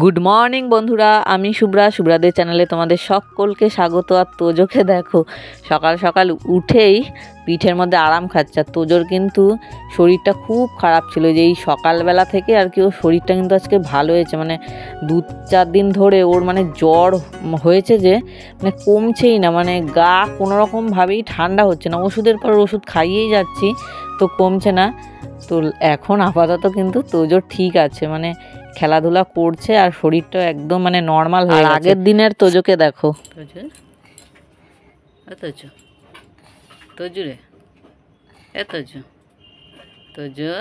Good morning বন্ধুরা, আমি শুভ্রাদের চ্যানেলে তোমাদের সকলকে স্বাগত। আর তোজোকে দেখো সকাল সকাল উঠেই পিঠের মধ্যে আরাম খাচ্ছে। আর তোজোর কিন্তু শরীরটা খুব খারাপ ছিল, যে এই সকালবেলা থেকে আর কি ওর শরীরটা কিন্তু আজকে ভালো হয়েছে। মানে 2-4 দিন ধরে ওর মানে জ্বর হয়েছে, যে মানে কমছেই না, মানে গা কোনোরকমভাবেই ঠান্ডা হচ্ছে না। ওষুধের পর ওষুধ খাইয়েই যাচ্ছি তো কমছে না। তো এখন আপাতত কিন্তু তোজোর ঠিক আছে, মানে খেলাধুলা করছে আর শরীরটা একদম মানে নর্মাল হয়ে গেছে। আগের দিনের তোজোকে দেখো, তোজো তোজো রে তোজো তোজো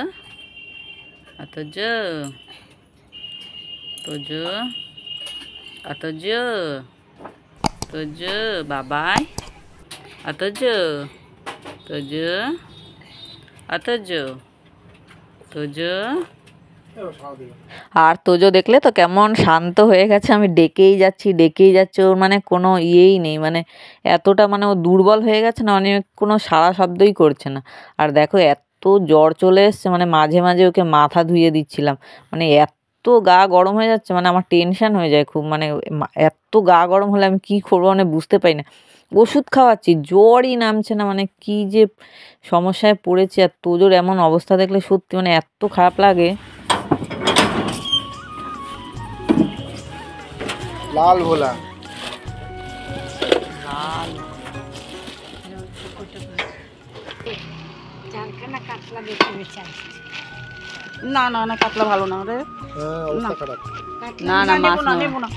তোজো তোজো তোজো তোজো বাবাই তোজো তোজো তোজো তোজো। আর তোজো দেখলে তো কেমন শান্ত হয়ে গেছে, আমি ডেকেই যাচ্ছি, ওর মানে কোনো ইয়েই নেই, মানে এতটা মানে ও দুর্বল হয়ে গেছে না, মানে কোনো সারা শব্দই করছে না। আর দেখো এত জ্বর চলে এসছে, মানে মাঝে মাঝে ওকে মাথা ধুয়ে দিচ্ছিলাম, মানে এত গা গরম হয়ে যাচ্ছে, মানে আমার টেনশন হয়ে যায় খুব। মানে এত গা গরম হলে আমি কী করবো মানে বুঝতে পারি না। ওষুধ খাওয়াচ্ছি, জ্বরই নামছে না, মানে কি যে সমস্যায় পড়েছি। আর তোজোর এমন অবস্থা দেখলে সত্যি মানে এত খারাপ লাগে। লাল ভোলা লাল না না না, কাতলা ভালো না রে। না না মাছ না।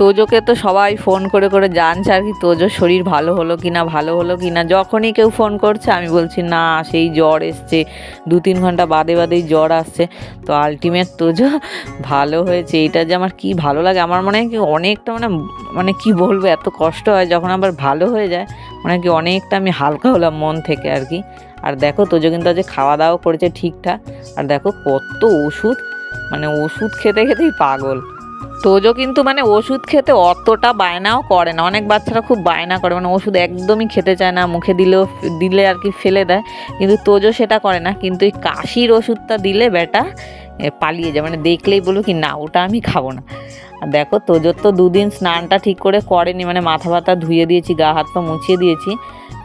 তোজোকে তো সবাই ফোন করে করে জানছে আর কি তোজোর শরীর ভালো হলো কি না। যখনই কেউ ফোন করছে আমি বলছি না, সেই জ্বর এসছে, 2-3 ঘন্টা বাদেই জ্বর আসছে। তো আলটিমেট তোজো ভালো হয়েছে, এইটা যে আমার কি ভালো লাগে। আমার মনে হয় কি অনেকটা মানে কি বলবো, এত কষ্ট হয় যখন আবার ভালো হয়ে যায়, মানে কি অনেকটা আমি হালকা হলাম মন থেকে আর কি। আর দেখো তোজো কিন্তু আজ খাওয়া দাওয়া করেছে ঠিকঠাক। আর দেখো কত ওষুধ, মানে ওষুধ খেতে খেতেই পাগল। তোজো কিন্তু মানে ওষুধ খেতে অতটা বায়নাও করে না। অনেক বাচ্চারা খুব বায়না করে, মানে ওষুধ একদমই খেতে চায় না, মুখে দিলে আর কি ফেলে দেয়, কিন্তু তোজো সেটা করে না। কিন্তু এই কাশির ওষুধটা দিলে বেটা পালিয়ে যায়, মানে দেখলেই বলো কি না ওটা আমি খাবো না। আর দেখো তোজোর তো 2 দিন স্নানটা ঠিক করে করেনি, মানে মাথা ব্যথা ধুয়ে দিয়েছি, গা হাত পা মুছিয়ে দিয়েছি।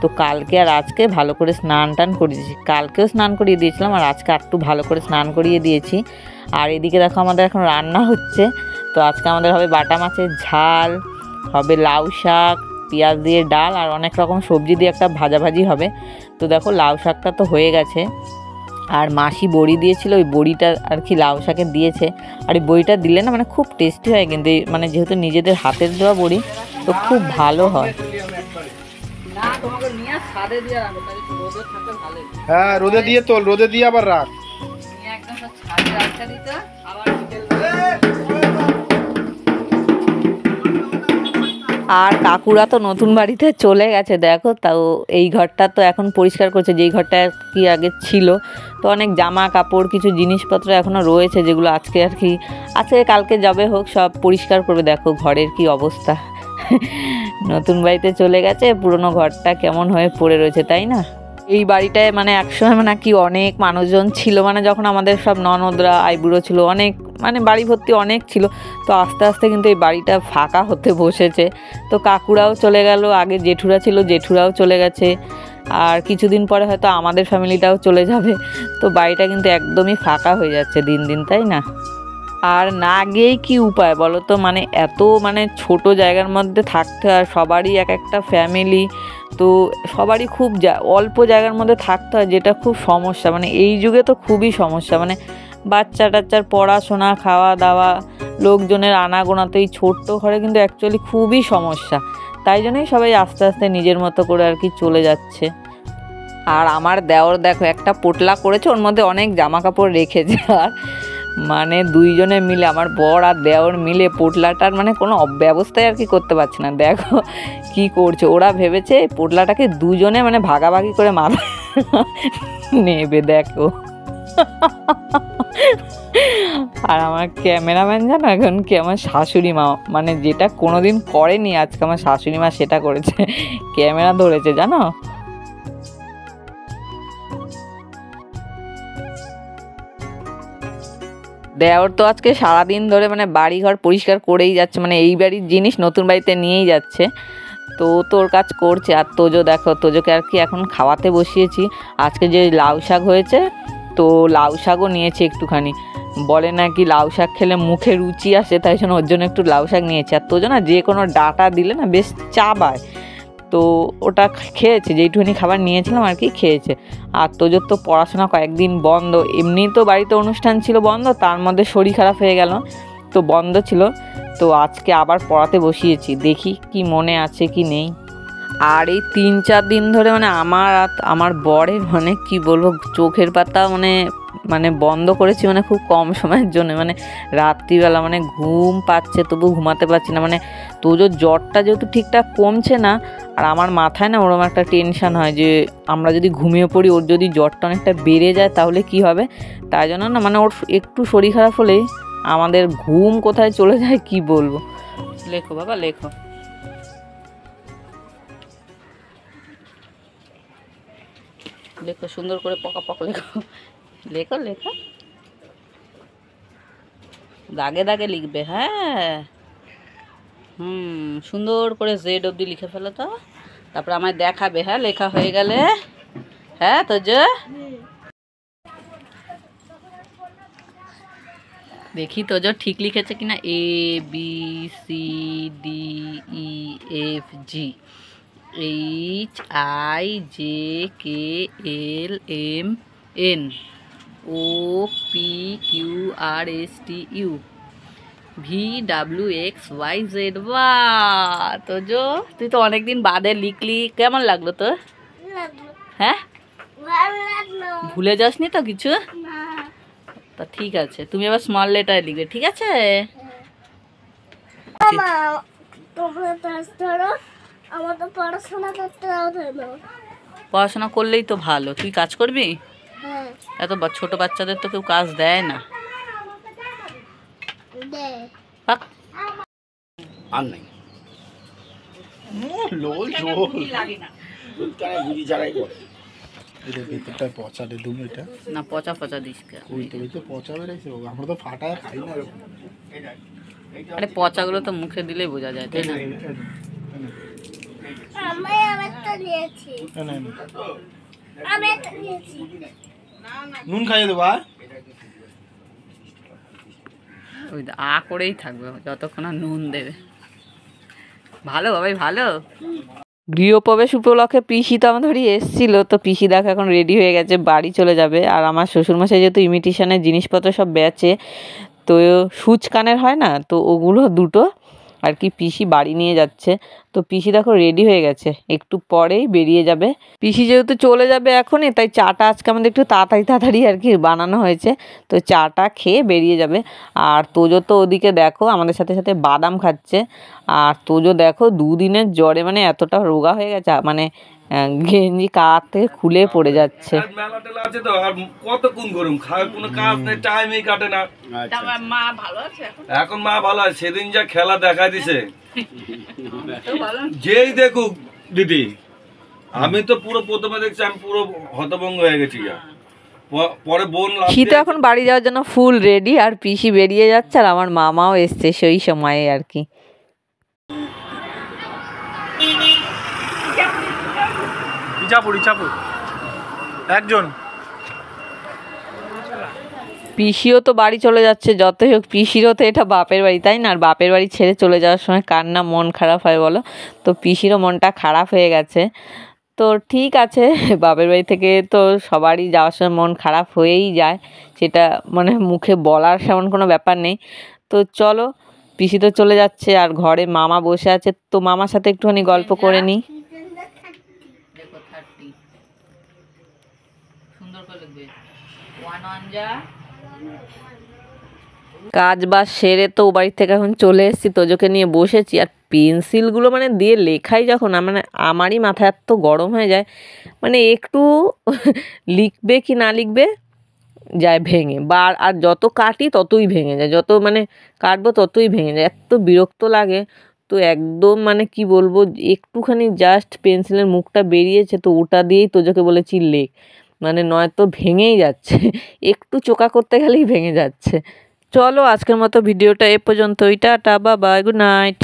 তো কালকে আর আজকে ভালো করে স্নান টান করিয়ে দিয়েছি, কালকেও স্নান করিয়ে দিয়েছিলাম আর আজকে একটু ভালো করে স্নান করিয়ে দিয়েছি। আর এদিকে দেখো আমাদের এখন রান্না হচ্ছে। তো আজকে আমাদের হবে বাটা মাছের ঝাল, হবে লাউ শাক, পেঁয়াজ দিয়ে ডাল আর অনেক রকম সবজি দিয়ে একটা ভাজাভাজি হবে। তো দেখো লাউ শাকটা তো হয়ে গেছে, আর মাসি বড়ি দিয়েছিল, ওই বড়িটা আর কি লাউ শাকে দিয়েছে। আর এই বড়িটা দিলে না মানে খুব টেস্টি হয়, কিন্তু মানে যেহেতু নিজেদের হাতের দেওয়া বড়ি তো খুব ভালো হয়। হ্যাঁ, রোদে দিয়ে তোল, রোদে দিয়ে আবার রাখ। আর কাকুরা তো নতুন বাড়িতে চলে গেছে দেখো, তাও এই ঘরটা তো এখন পরিষ্কার করছে, যেই ঘরটা কি আগে ছিল। তো অনেক জামা কাপড় কিছু জিনিসপত্র এখনও রয়েছে, যেগুলো আজকে আর কি আজকে কালকে যাবে হোক সব পরিষ্কার করবে। দেখো ঘরের কি অবস্থা, নতুন বাড়িতে চলে গেছে, পুরনো ঘরটা কেমন হয়ে পড়ে রয়েছে, তাই না? এই বাড়িটায় মানে একসময় মানে কি অনেক মানুষজন ছিল, মানে যখন আমাদের সব ননদরা আইবুড়ো ছিল, অনেক মানে বাড়ি ভর্তি অনেক ছিল। তো আস্তে আস্তে কিন্তু এই বাড়িটা ফাঁকা হতে বসেছে। তো কাকুরাও চলে গেল, আগে জেঠুরা ছিল, জেঠুরাও চলে গেছে, আর কিছুদিন পরে হয়তো আমাদের ফ্যামিলিটাও চলে যাবে। তো বাড়িটা কিন্তু একদমই ফাঁকা হয়ে যাচ্ছে দিন দিন, তাই না? আর না গিয়েই কি উপায় বলো তো, মানে এত মানে ছোট জায়গার মধ্যে থাকতে হয়, সবারই এক একটা ফ্যামিলি, তো সবারই খুব অল্প জায়গার মধ্যে থাকতে হয়, যেটা খুব সমস্যা। মানে এই যুগে তো খুবই সমস্যা, মানে বাচ্চা টাচ্চার পড়াশোনা, খাওয়া দাওয়া, লোকজনের আনাগোনা, তো এই ছোট্ট ঘরে কিন্তু অ্যাকচুয়ালি খুবই সমস্যা। তাই জন্যই সবাই আস্তে আস্তে নিজের মতো করে আর কি চলে যাচ্ছে। আর আমার দেওর দেখো একটা পোটলা করেছে, ওর মধ্যে অনেক জামা কাপড় রেখেছে, আর মানে দুইজনে মিলে আমার বর আর দেওর মিলে পোটলাটার মানে কোনো ব্যবস্থাই আর কি করতে পারছে না। দেখো কি করছে, ওরা ভেবেছে পোটলাটাকে দুজনে মানে ভাগাভাগি করে মাথা নেবে, দেখো। আর আমার ক্যামেরাম্যান জানো এখন কি, আমার শাশুড়ি মা, মানে যেটা কোনোদিন করেনি আজকে আমার শাশুড়ি মা সেটা করেছে, ক্যামেরা ধরেছে জানো। দেওর তো আজকে সারাদিন ধরে মানে বাড়িঘর পরিষ্কার করেই যাচ্ছে, মানে এই বাড়ির জিনিস নতুন বাড়িতে নিয়েই যাচ্ছে। তো তোর কাজ করছে। আর তোজো দেখো, তোজোকে আর কি এখন খাওয়াতে বসিয়েছি। আজকে যে লাউ শাক হয়েছে, তো লাউ শাকও নিয়েছে একটুখানি। বলে নাকি লাউ শাক খেলে মুখে রুচি আসে, তাই জন্য ওর জন্য একটু লাউ শাক নিয়েছে। আর তোজো না যে কোনো ডাটা দিলে না বেশ চাবায়, তো ওটা খেয়েছে, যেইটুখানি খাবার নিয়েছিলাম আর কি খেয়েছে। আর তোজোর তো পড়াশোনা কয়েকদিন বন্ধ, এমনি তো বাড়িতে অনুষ্ঠান ছিল বন্ধ, তার মধ্যে শরীর খারাপ হয়ে গেল, তো বন্ধ ছিল। তো আজকে আবার পড়াতে বসিয়েছি, দেখি কি মনে আছে কি নেই। আর এই 3-4 দিন ধরে মানে আমার আর আমার বরের মানে কি বলবো, চোখের পাতা মানে মানে বন্ধ করেছি, মানে খুব কম সময়ের জন্য। মানে রাত্রিবেলা মানে ঘুম পাচ্ছে, তবু ঘুমাতে পারছি না। মানে তোজোর জ্বরটা যেহেতু ঠিকঠাক কমছে না, আর আমার মাথায় না ওরকম একটা টেনশন হয় যে আমরা যদি ঘুমিয়ে পড়ি, ওর যদি জ্বরটা অনেকটা বেড়ে যায় তাহলে কি হবে। তাই জন্য না মানে ওর একটু শরীর খারাপ হলেই আমাদের ঘুম কোথায় চলে যায় কি বলবো। লেখো বাবা লেখো। লেখো সুন্দর করে পকা পক লেখো, লেখো লেখো, দাগে দাগে লিখবে। হ্যাঁ সুন্দর করে জেড অবধি লিখে ফেলো তো, তারপর আমায় দেখাবে। হ্যাঁ লেখা হয়ে গেলে। হ্যাঁ তো যে দেখি তো যে ঠিক লিখেছে কিনা। ABCDEFG HIJKLMN OPQRSTU VWXYZ। বাহ তো জো, তুই তো অনেকদিন বাদে লিখলি, কেমন লাগলো তোর? হ্যাঁ ভুলে যাসনি তো কিছু? তা ঠিক আছে, তুমি এবার স্মল লেটারে লিখবে, ঠিক আছে? পড়াশোনা করলেই তো ভালো, তুই কাজ করবি। এত ছোট বাচ্চাদের তো কেউ কাজ দেয় না। আর নাই না পচা পচা দিস, আমরা তো ফাটায় খাই না। আরে পচাগুলো তো মুখে দিলেই বোঝা যায়, তাই না? নুন খাইয়ে দেবা, ওই আ করেই থাকবে যতক্ষণ না নুন দেবে। ভালো বাবাই ভালো। গৃহপ্রবেশ উপলক্ষে পিসি তো আমাদেরই এসেছিলো, তো পিসি দেখো এখন রেডি হয়ে গেছে, বাড়ি চলে যাবে। আর আমার শ্বশুরমশাই যেহেতু ইমিটেশনের জিনিসপত্র সব বেচে, তো সুচ কানের হয় না, তো ওগুলো দুটো আর কি পিসি বাড়ি নিয়ে যাচ্ছে। তো পিসি দেখো রেডি হয়ে গেছে, একটু পরেই বেরিয়ে যাবে। পিসি যেহেতু চলে যাবে এখনই, তাই চাটা আজকে আমাদের একটু তাড়াতাড়ি আর কি বানানো হয়েছে, তো চাটা খেয়ে বেরিয়ে যাবে। আর তোজো তো ওদিকে দেখো আমাদের সাথে সাথে বাদাম খাচ্ছে। আর তোজো দেখো 2 দিনের জ্বরে মানে এতটা রোগা হয়ে গেছে, মানে গেঞ্জি কাত থেকে খুলে পড়ে যাচ্ছে। মেলা টেলা আছে তো, আর কতক্ষণ গরম খাওয়ার কোনো কাজ নেই, টাইমই কাটে না। মা ভালো আছে এখন মা ভালো আছে, সেদিন যা খেলা দেখা দিছে যেই দেখুক দিদি, আমি তো পুরো প্রথমে দেখছি আমি পুরো হতভঙ্গ হয়ে গেছি। পরে বোন শীত এখন বাড়ি যাওয়ার জন্য ফুল রেডি, আর পিসি বেরিয়ে যাচ্ছে, আর আমার মামাও এসছে সেই সময়ে আর কি। একজন পিসিও তো বাড়ি চলে যাচ্ছে, যতই হোক পিসিরও তো এটা বাপের বাড়ি, তাই না? আর বাপের বাড়ি ছেড়ে চলে যাওয়ার সময় কার না মন খারাপ হয় বলো? তো পিসিরও মনটা খারাপ হয়ে গেছে। তো ঠিক আছে, বাপের বাড়ি থেকে তো সবারই যাওয়ার সময় মন খারাপ হয়েই যায়, সেটা মানে মুখে বলার সেমন কোনো ব্যাপার নেই। তো চলো, পিসি তো চলে যাচ্ছে, আর ঘরে মামা বসে আছে, তো মামার সাথে একটুখানি গল্প করে নিই। কাজ বাজ সেরে তো ও বাড়ির থেকে এখন চলে এসেছি, তোজোকে নিয়ে বসেছি। আর পেন্সিলগুলো মানে দিয়ে লেখাই যখন মানে আমারই মাথা এত গরম হয়ে যায়, মানে একটু লিখবে কি না লিখবে যায় ভেঙে, বা আর যত কাটি ততই ভেঙে যায়, যত মানে কাটবো ততই ভেঙে যায়, এত বিরক্ত লাগে। তো একদম মানে কি বলবো, একটুখানি জাস্ট পেন্সিলের মুখটা বেরিয়েছে, তো ওটা দিয়েই তোজোকে বলেছি লেখ, মানে নয়তো ভেঙেই যাচ্ছে, একটু চোকা করতে গেলেই ভেঙে যাচ্ছে। চলো আজকের মতো ভিডিওটা এ পর্যন্তই, tata, bye bye, good night.